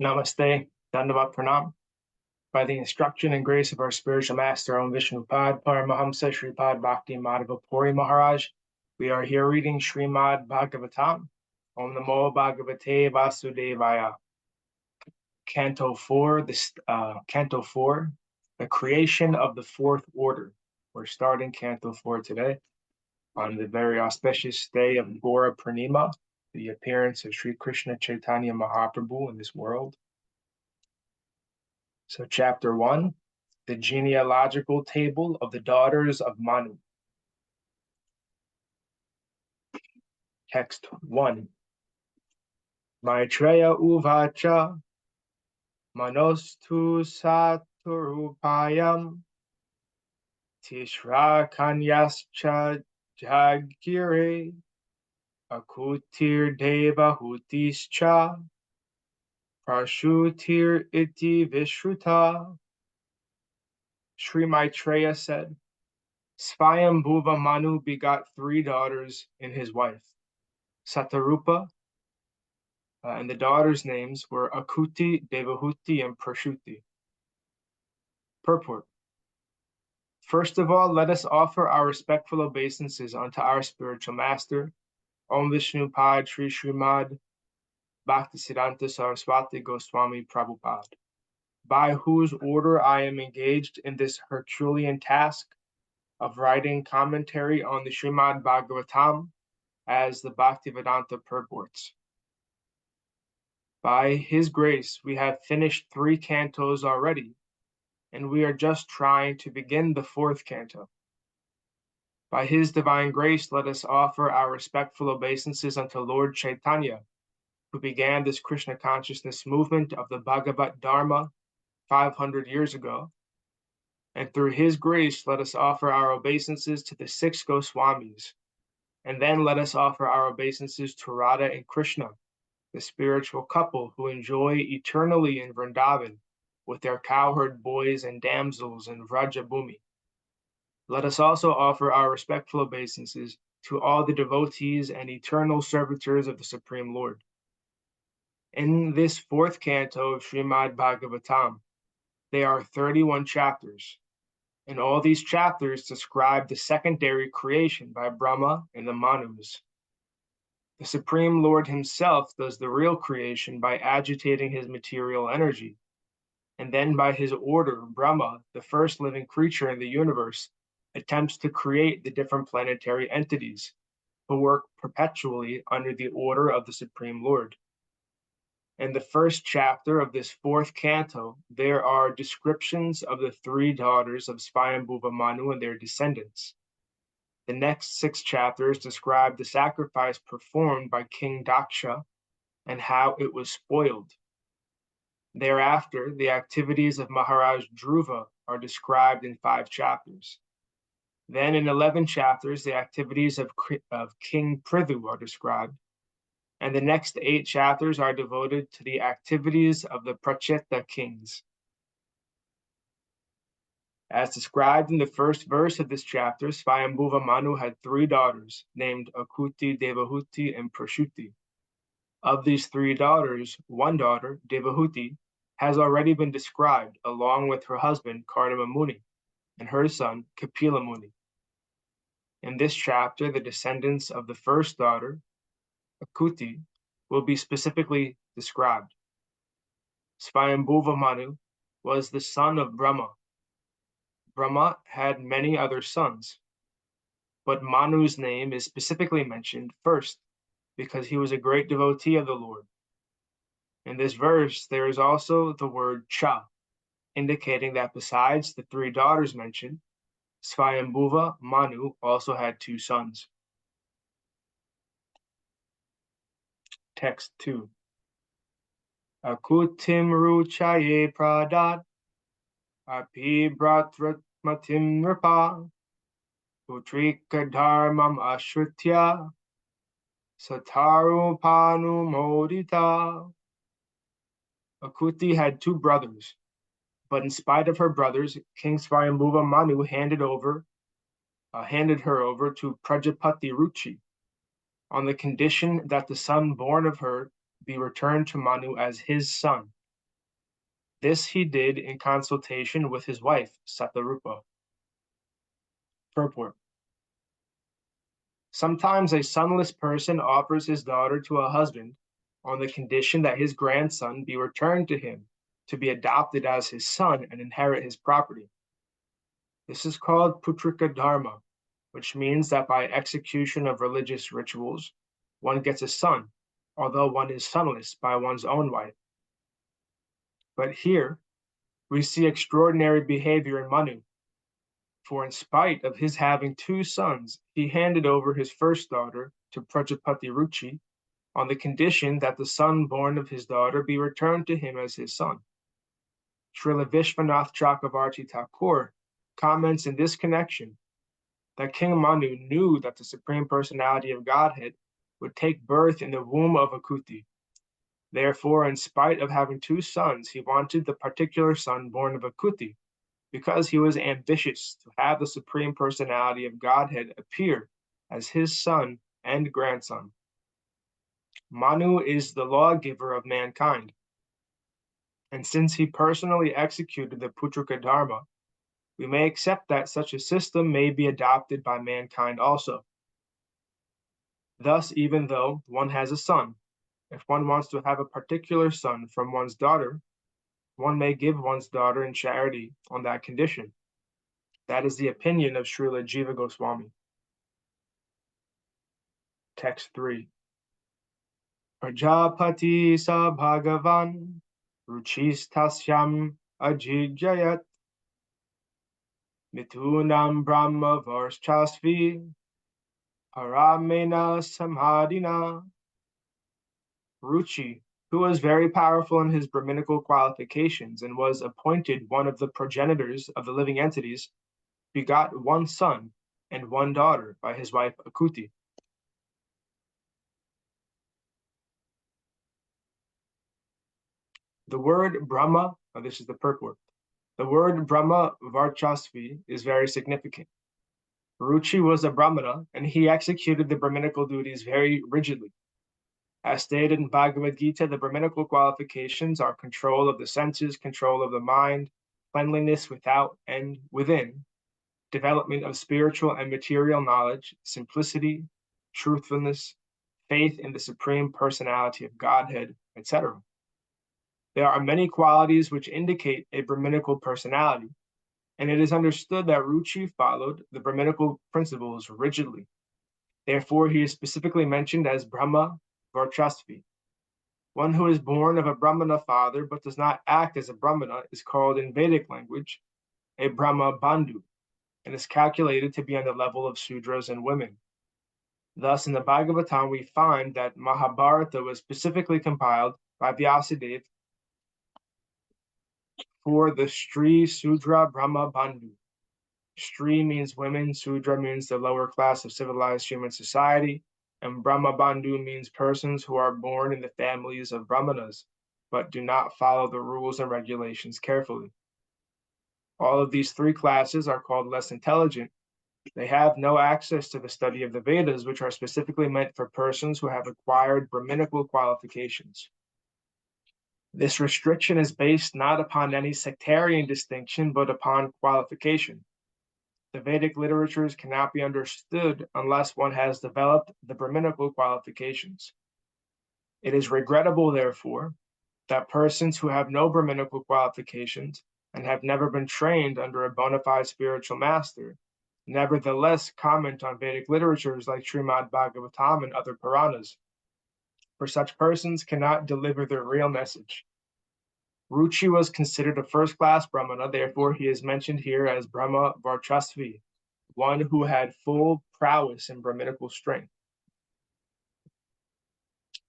Namaste, Dandavat Pranam. By the instruction and grace of our spiritual master, Om Vishnupad, Paramahamsa Sripad Bhakti Madhava Puri Maharaj, we are here reading Srimad Bhagavatam, Om Namo Bhagavate Vasudevaya. Canto 4, the creation of the fourth order. We're starting Canto 4 today on the very auspicious day of Gora Purnima, the appearance of Sri Krishna Chaitanya Mahaprabhu in this world. So chapter 1, the genealogical table of the daughters of Manu. Text 1. Maitreya uvacha manostu saturupayam tishra kanyascha jagire akutir devahutischa prashutir iti vishruta. Sri Maitreya said, Svayambhuva Manu begot 3 daughters in his wife, Satarupa, and the daughters' names were Akuti, Devahuti, and Prashuti. Purport. First of all, let us offer our respectful obeisances unto our spiritual master, Om Vishnupad Sri Srimad Bhaktisiddhanta Saraswati Goswami Prabhupada, by whose order I am engaged in this Herculean task of writing commentary on the Srimad Bhagavatam as the Bhaktivedanta purports. By his grace, we have finished 3 cantos already, and we are just trying to begin the 4th canto. By his divine grace, let us offer our respectful obeisances unto Lord Chaitanya, who began this Krishna consciousness movement of the Bhagavat Dharma 500 years ago. And through his grace, let us offer our obeisances to the 6 Goswamis. And then let us offer our obeisances to Radha and Krishna, the spiritual couple who enjoy eternally in Vrindavan with their cowherd boys and damsels in Vrajabhumi. Let us also offer our respectful obeisances to all the devotees and eternal servitors of the Supreme Lord. In this 4th canto of Srimad Bhagavatam, there are 31 chapters, and all these chapters describe the secondary creation by Brahma and the Manus. The Supreme Lord himself does the real creation by agitating his material energy, and then by his order, Brahma, the first living creature in the universe, attempts to create the different planetary entities who work perpetually under the order of the Supreme Lord. In the 1st chapter of this 4th canto, there are descriptions of the 3 daughters of Svayambhuva Manu and their descendants. The next 6 chapters describe the sacrifice performed by King Daksha and how it was spoiled. Thereafter, the activities of Maharaj Dhruva are described in 5 chapters. Then in 11 chapters, the activities of King Prithu are described. And the next 8 chapters are devoted to the activities of the Pracheta kings. As described in the 1st verse of this chapter, Svayambhuva Manu had 3 daughters, named Akuti, Devahuti, and Prashuti. Of these 3 daughters, 1 daughter, Devahuti, has already been described, along with her husband, Karnama Muni, and her son, Kapila Muni. In this chapter, the descendants of the 1st daughter, Akuti, will be specifically described. Svayambhuva Manu was the son of Brahma. Brahma had many other sons, but Manu's name is specifically mentioned first because he was a great devotee of the Lord. In this verse, there is also the word cha, indicating that besides the 3 daughters mentioned, Svayambhuva Manu also had 2 sons. Text 2. Akutim ruchaye pradat api bratratmatim nripa putrika dharmam ashritya satarupanu modita. Akuti had 2 brothers, but in spite of her brothers, King Svayambhuva Manu handed her over to Prajapati Ruchi, on the condition that the son born of her be returned to Manu as his son, This he did in consultation with his wife, Satarupa. Purport. Sometimes a sonless person offers his daughter to a husband on the condition that his grandson be returned to him to be adopted as his son and inherit his property. This is called putrika dharma, which means that by execution of religious rituals, one gets a son, although one is sonless by one's own wife. But here, we see extraordinary behavior in Manu, for in spite of his having two sons, he handed over his first daughter to Prajapati Ruchi on the condition that the son born of his daughter be returned to him as his son. Srila Vishwanath Chakravarti Thakur comments in this connection that King Manu knew that the Supreme Personality of Godhead would take birth in the womb of Akuti. Therefore, in spite of having two sons, he wanted the particular son born of Akuti, because he was ambitious to have the Supreme Personality of Godhead appear as his son and grandson. Manu is the lawgiver of mankind, and since he personally executed the Putrika Dharma, we may accept that such a system may be adopted by mankind also. Thus, even though one has a son, if one wants to have a particular son from one's daughter, one may give one's daughter in charity on that condition. That is the opinion of Srila Jiva Goswami. Text 3. Prajapati sa Bhagavan ruchistasyam ajijayat mitunam brahma varshasvi paramena samadhina. Ruchi, who was very powerful in his Brahminical qualifications and was appointed one of the progenitors of the living entities, begot one son and one daughter by his wife Akuti. The word Brahma, this is the purport. The word Brahma Varchasvi is very significant. Ruchi was a Brahmana, and he executed the Brahminical duties very rigidly. As stated in Bhagavad Gita, the Brahminical qualifications are control of the senses, control of the mind, cleanliness without and within, development of spiritual and material knowledge, simplicity, truthfulness, faith in the Supreme Personality of Godhead, etc. There are many qualities which indicate a Brahminical personality, and it is understood that Ruchi followed the Brahminical principles rigidly. Therefore, he is specifically mentioned as Brahma Varchasvi. One who is born of a Brahmana father but does not act as a Brahmana is called in Vedic language a Brahma Bandhu, and is calculated to be on the level of Sudras and women. Thus, in the Bhagavatam, we find that Mahabharata was specifically compiled by Vyasadeva for the Stri Sudra Brahma Bandhu. Stri means women, Sudra means the lower class of civilized human society, and Brahma Bandhu means persons who are born in the families of Brahmanas, but do not follow the rules and regulations carefully. All of these three classes are called less intelligent. They have no access to the study of the Vedas, which are specifically meant for persons who have acquired Brahminical qualifications. This restriction is based not upon any sectarian distinction, but upon qualification. The Vedic literatures cannot be understood unless one has developed the Brahminical qualifications. It is regrettable, therefore, that persons who have no Brahminical qualifications and have never been trained under a bona fide spiritual master, nevertheless comment on Vedic literatures like Srimad Bhagavatam and other Puranas. For such persons cannot deliver their real message. Ruchi was considered a first-class Brahmana, therefore he is mentioned here as Brahma Varchasvi, one who had full prowess in Brahminical strength.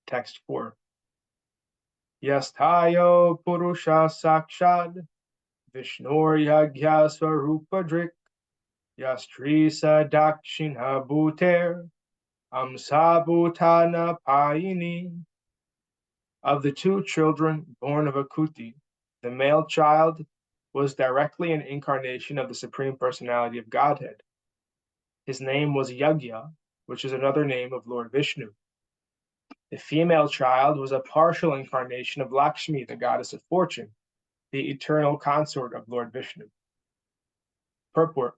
Text 4. Yastayo Purusha Sakshad Vishnur Yagya Swarupadrik Yastrisa Dakshina Bhuter Amsa Bhutana Payini. Of the two children born of Akuti, the male child was directly an incarnation of the Supreme Personality of Godhead. His name was Yagya, which is another name of Lord Vishnu. The female child was a partial incarnation of Lakshmi, the goddess of fortune, the eternal consort of Lord Vishnu. Purport.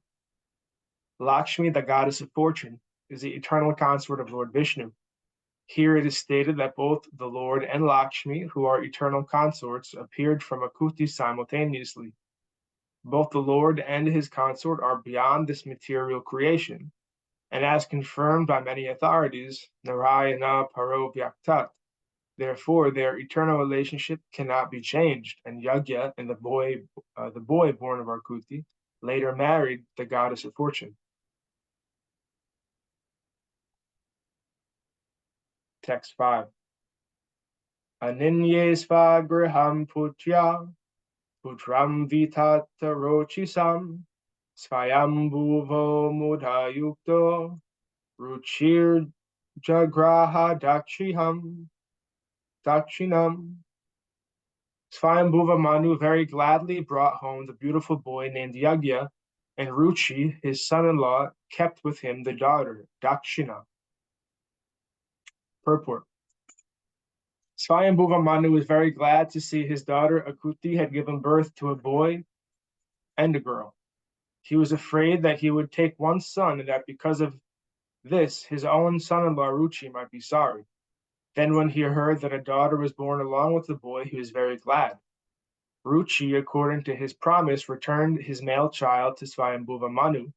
Lakshmi, the goddess of fortune, is the eternal consort of Lord Vishnu. Here it is stated that both the Lord and Lakshmi, who are eternal consorts, appeared from Akuti simultaneously. Both the Lord and his consort are beyond this material creation, and as confirmed by many authorities, Narayana Paro Vyaktat. Therefore, their eternal relationship cannot be changed, and Yagya and the boy born of Arkuti later married the goddess of fortune. Text 5. Aninye svagraham putya putram vitata rochisam svayambhuvo mudayukto ruchir jagraha dakshinam. Swayambhuva Manu very gladly brought home the beautiful boy named Yagya, and Ruchi, his son-in-law, kept with him the daughter, Dakshina. Purport. Swayambhuva Manu was very glad to see his daughter Akuti had given birth to a boy and a girl. He was afraid that he would take one son and that because of this, his own son-in-law Ruchi might be sorry. Then when he heard that a daughter was born along with the boy, he was very glad. Ruchi, according to his promise, returned his male child to Swayambhuva Manu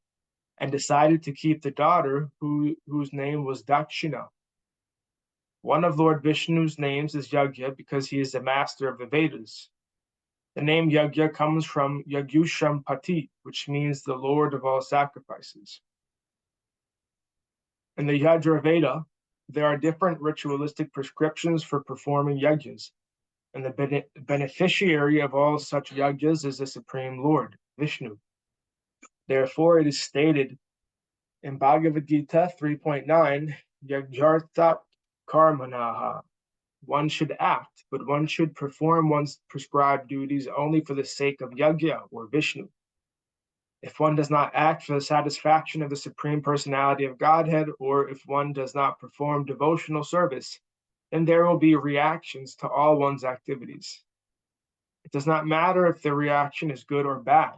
and decided to keep the daughter whose name was Dakshina. One of Lord Vishnu's names is Yagya because he is the master of the Vedas. The name Yagya comes from Yagyusham Pati, which means the Lord of all sacrifices. In the Yajurveda, there are different ritualistic prescriptions for performing yagyas, and the beneficiary of all such yagyas is the Supreme Lord, Vishnu. Therefore, it is stated in Bhagavad Gita 3.9, Yagyartat karmanaha. One should act, but one should perform one's prescribed duties only for the sake of Yagya or Vishnu. If one does not act for the satisfaction of the Supreme Personality of Godhead, or if one does not perform devotional service, then there will be reactions to all one's activities. It does not matter if the reaction is good or bad.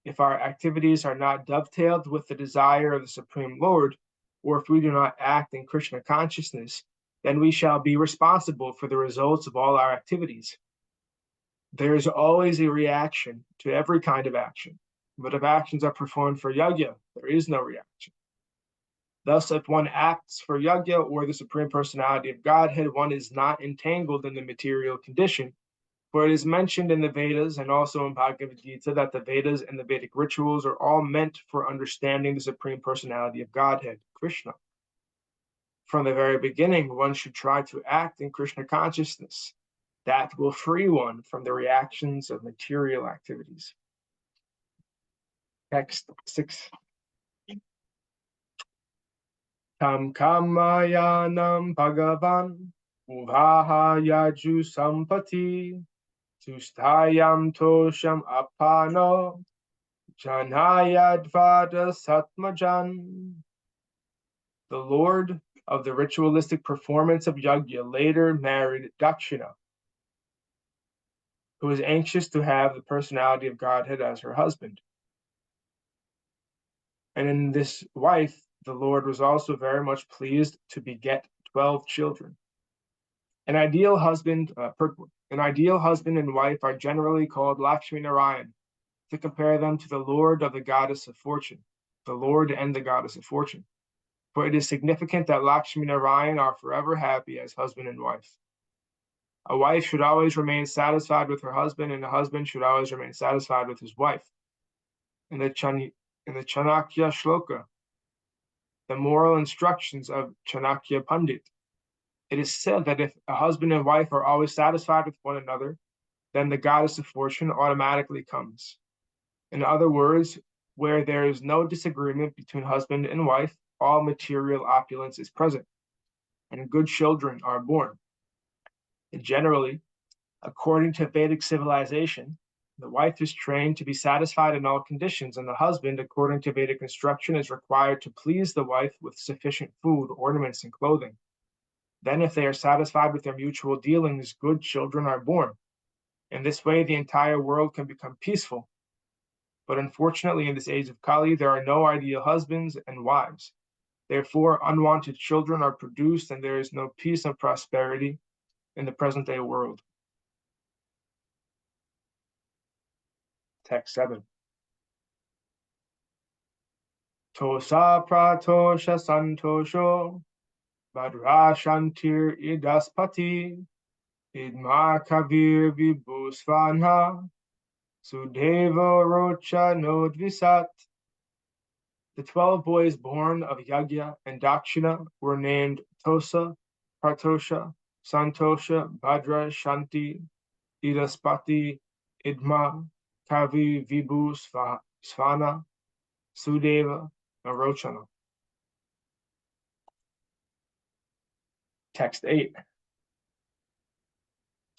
If our activities are not dovetailed with the desire of the Supreme Lord, or if we do not act in Krishna consciousness, then we shall be responsible for the results of all our activities. There is always a reaction to every kind of action, but if actions are performed for yagya, there is no reaction. Thus, if one acts for yagya or the Supreme Personality of Godhead, one is not entangled in the material condition, for it is mentioned in the Vedas and also in Bhagavad Gita that the Vedas and the Vedic rituals are all meant for understanding the Supreme Personality of Godhead, Krishna. From the very beginning, one should try to act in Krishna consciousness. That will free one from the reactions of material activities. Text 6. Tam kamayanam bhagavan uvaha yaju sampati tustayam tosham apano janayadvada satmajan. The Lord of the ritualistic performance of yagya later married Dakshina, who was anxious to have the personality of Godhead as her husband. And in this wife, the Lord was also very much pleased to beget 12 children. An ideal husband and wife are generally called Lakshmi Narayan, to compare them to the Lord of the goddess of fortune, the Lord and the goddess of fortune. For it is significant that Lakshmi Narayan are forever happy as husband and wife. A wife should always remain satisfied with her husband, and a husband should always remain satisfied with his wife. In the Chanakya Shloka, the moral instructions of Chanakya Pandit, it is said that if a husband and wife are always satisfied with one another, then the goddess of fortune automatically comes. In other words, where there is no disagreement between husband and wife, all material opulence is present, and good children are born. And generally, according to Vedic civilization, the wife is trained to be satisfied in all conditions, and the husband, according to Vedic instruction, is required to please the wife with sufficient food, ornaments, and clothing. Then, if they are satisfied with their mutual dealings, good children are born. In this way, the entire world can become peaceful. But unfortunately, in this age of Kali, there are no ideal husbands and wives. Therefore, unwanted children are produced, and there is no peace and prosperity in the present-day world. Text 7. Tosa pratosha santosho, badra shantir idaspati, idma kavir vibhusvana, sudeva rocha nodvisat. The 12 boys born of Yagya and Dakshina were named Tosa, Pratosha, Santosha, Bhadra, Shanti, Idaspati, Idma, Kavi, Vibhu, Svana, Sudeva, and Rochana. Text 8.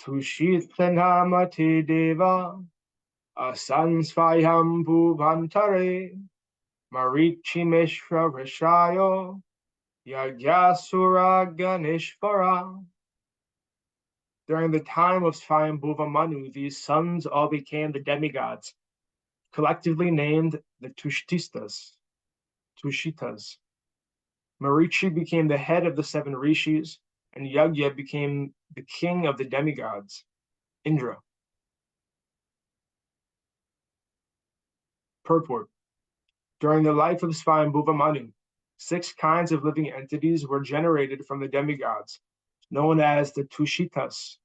Tushithanamati Deva, Asansvayam Bhuvantare, Marichi Mishra Rishayo, Yagyasura Ganeshvara. During the time of Swayambhuva Manu, these sons all became the demigods, collectively named the Tushitas. Marichi became the head of the 7 rishis, and Yagya became the king of the demigods, Indra. Purport. During the life of Swayambhuva Manu, 6 kinds of living entities were generated from the demigods, known as the Tushitas,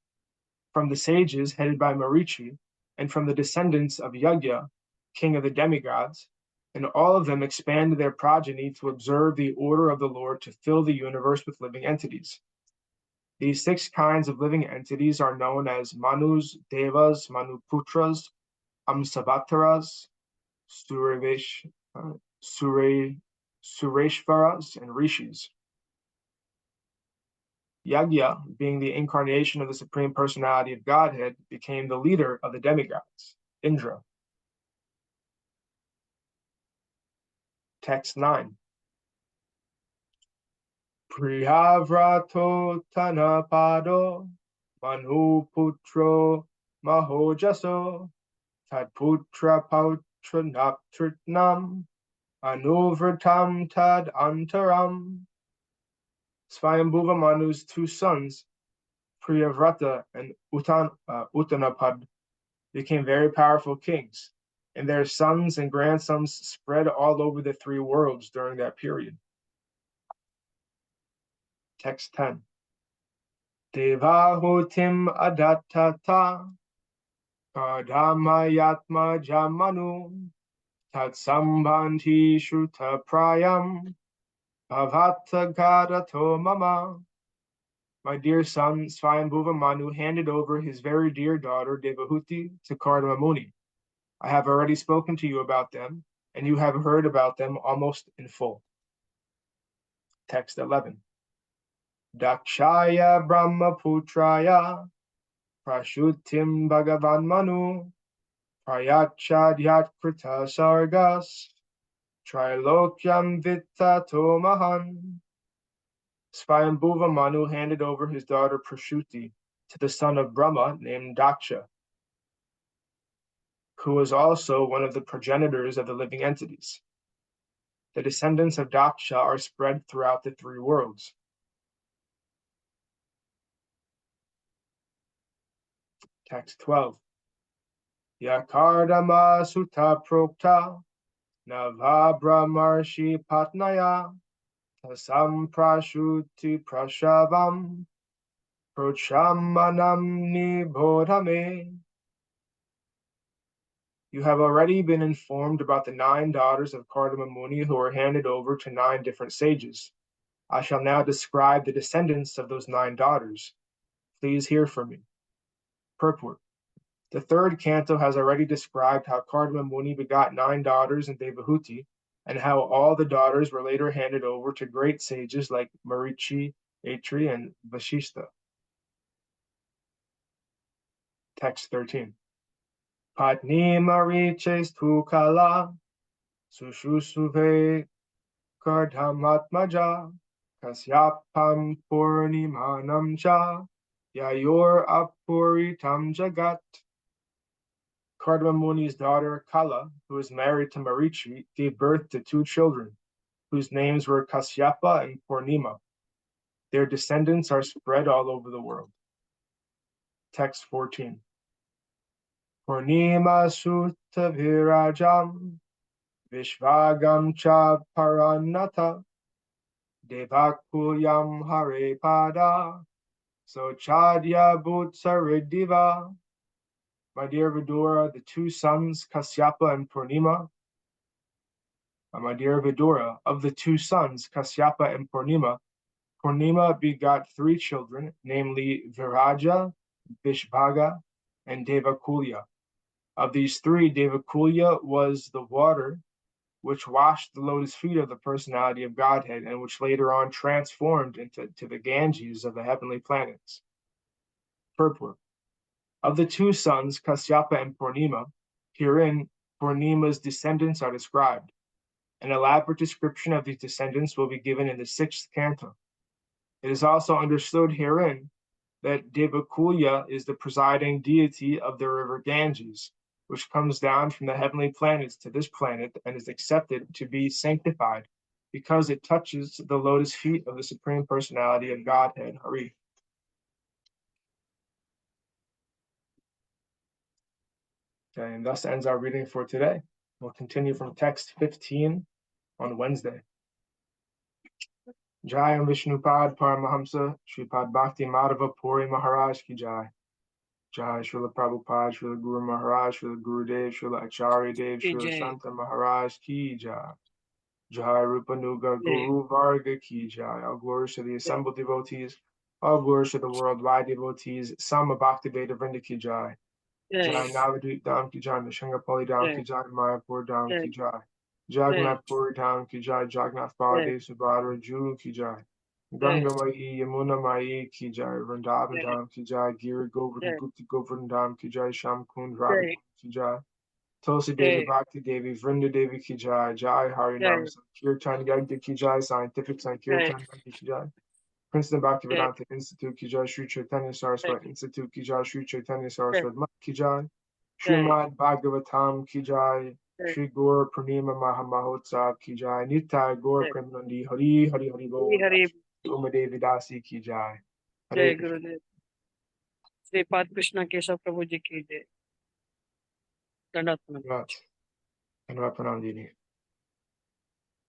from the sages headed by Marichi, and from the descendants of Yagya, king of the demigods, and all of them expanded their progeny to observe the order of the Lord to fill the universe with living entities. These 6 kinds of living entities are known as Manus, Devas, Manuputras, Amsavataras, Sureshvaras, and Rishis. Yagya, being the incarnation of the Supreme Personality of Godhead, became the leader of the demigods, Indra. Text 9. Priyavrato Tanapado, Manu Putro Mahojaso, Tadputra Pautra Naptritnam, Anuvratam Tad Antaram. Swayambhuva Manu's 2 sons, Priyavrata and Uttanapad, became very powerful kings, and their sons and grandsons spread all over the 3 worlds during that period. Text 10. Devahutim adattata, Kardamayatma jamanu, Tatsambhanti Shruta Prayam, Bhavata Gadato Mama. My dear son, Swayambhuva Manu handed over his very dear daughter Devahuti to Kardama Muni. I have already spoken to you about them, and you have heard about them almost in full. Text 11. Dakshaya Brahmaputraya, Prashutim Bhagavan Manu, Prayachadyat Krita Sargas, Trilokyam Vittato Mahan. Swayambhuva Manu handed over his daughter Prashuti to the son of Brahma named Daksha, who was also one of the progenitors of the living entities. The descendants of Daksha are spread throughout the 3 worlds. Text 12. Yakardama Sutta Prokta, Navabra Marshi Patnaya, Tasam Prashuti Prashavam, Prochamanam Nibodhame. You have already been informed about the 9 daughters of Kardama Muni who were handed over to 9 different sages. I shall now describe the descendants of those 9 daughters. Please hear from me. Purport. The 3rd canto has already described how Kardama Muni begot 9 daughters in Devahuti, and how all the daughters were later handed over to great sages like Marichi, Atri, and Vashishta. Text 13. Patni Mariches Tukala, Sushusuve Kardhamatmaja, Kasyapam Purnimanam Cha, Yayor Apuritam Jagat. Kardama Muni's daughter Kala, who was married to Marichi, gave birth to 2 children, whose names were Kasyapa and Purnima. Their descendants are spread all over the world. Text 14. Purnima Sutta Virajam Vishvagam Cha Paranata Devakulyam Hare Pada Sochadya Bhutsaridiva. My dear Vidura, the 2 sons, Kasyapa and Purnima. My dear Vidura, of the 2 sons, Kasyapa and Purnima, Purnima begot 3 children, namely Viraja, Vishbhaga, and Devakulya. Of these 3, Devakulya was the water which washed the lotus feet of the personality of Godhead and which later on transformed into the Ganges of the heavenly planets. Purport. Of the 2 sons, Kasyapa and Purnima, herein Purnima's descendants are described. An elaborate description of these descendants will be given in the 6th canto. It is also understood herein that Devakulya is the presiding deity of the river Ganges, which comes down from the heavenly planets to this planet and is accepted to be sanctified because it touches the lotus feet of the Supreme Personality of Godhead, Hare. Okay, and thus ends our reading for today. We'll continue from text 15 on Wednesday. Jai Vishnupad Paramahamsa Sripad Bhakti Madhava Puri Maharaj Ki Jai. Jai Srila Prabhupada, Srila Guru Maharaj, Srila Gurudev, Srila Acharya Dev, Srila Santa Maharaj Ki Jai. Jai Rupanuga Guru Varga Ki Jai. All glories to the assembled devotees, all glories to the worldwide devotees, Sama Bhakti Vedanta Ki Jai. Jai Navadvip Dham Ki Jai, Nishangapali Dham Ki Jai, Mayapur Dham Ki Jai. Jagannath Puri Dham Ki Jai, Jagannath Baladev Subhadra Ju Ki Jai. Ganga Mai, Yamuna Mai Ki Jai, Vrindavan Dham Ki Jai, Giri Govardhan Gupta Govardhan Dham Ki Jai, Sham Kund Radha Ki Jai. Tulsi Devi Bhakti Devi, Vrinda Devi Ki Jai, Jai Hari Nam Sankirtan Yagya Ki Jai, Scientific Sankirtan Yagya Ki Jai. Princeton Bhaktivedanta Institute Ki Jai, Sri Chaitanya Saraswati Institute Ki Jai, Sri Chaitanya Saraswati Mat Ki Jai. Srimad Bhagavatam Ki Jai, Shri Gaur Purnima Mahamahotsav Ki Jai, Nitai Gaur Premanandi Hari Hari Hari Bol, Umadevi Dasi Ki Jai. Jai Gurudev. Sripad Krishna Keshav Prabhu Ji Ki Jai. Dandavat Pranam. Dandavat Pranam Dini.